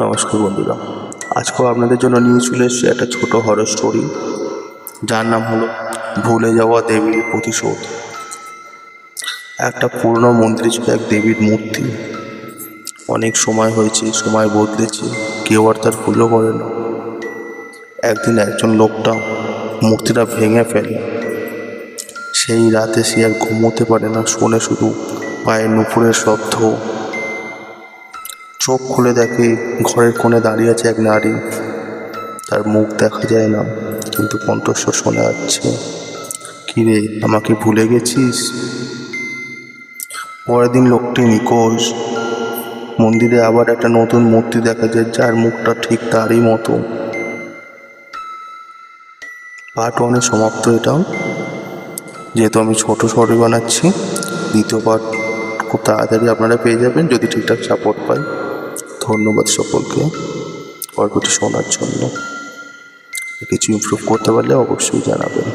নমস্কার বন্ধুরা, আজকেও আপনাদের জন্য নিয়ে চলে এসেছি একটা ছোট হরর স্টোরি, যার নাম হলো ভুলে যাওয়া দেবীর প্রতিশোধ। একটা পুরনো মন্দিরে ছিল এক দেবীর মূর্তি। অনেক সময় হয়েছে, সময় বদলেছে, কেউ আর তার ভুলও করে না। একদিন একজন লোকটা মূর্তিটা ভেঙে ফেলে। সেই রাতে সে আর ঘুমোতে পারে না, শোনে শুধু পায়ের নুপুরের শব্দ। চোখ খুলে দেখে ঘরের কোণে দাঁড়িয়ে আছে এক নারী। তার মুখ দেখা যায় না, কিন্তু কণ্ঠস্বর শোনা যাচ্ছে, কিরে আমাকে ভুলে গেছিস? পরের দিন লোকটি নিখোঁজ। মন্দিরে আবার একটা নতুন মূর্তি দেখা যায়, যার মুখটা ঠিক তারই মতো। পার্ট 1 সমাপ্ত এটাও। যেহেতু আমি ছোট শর্টই বানাচ্ছি, দ্বিতীয় পার্ট খুব তাড়াতাড়ি আপনারা পেয়ে যাবেন যদি ঠিকঠাক সাপোর্ট পাই। ধন্যবাদ সকলকে গল্পটি শোনার জন্য। কিছু ইমপ্রুভ করতে পারলে অবশ্যই জানাবেন।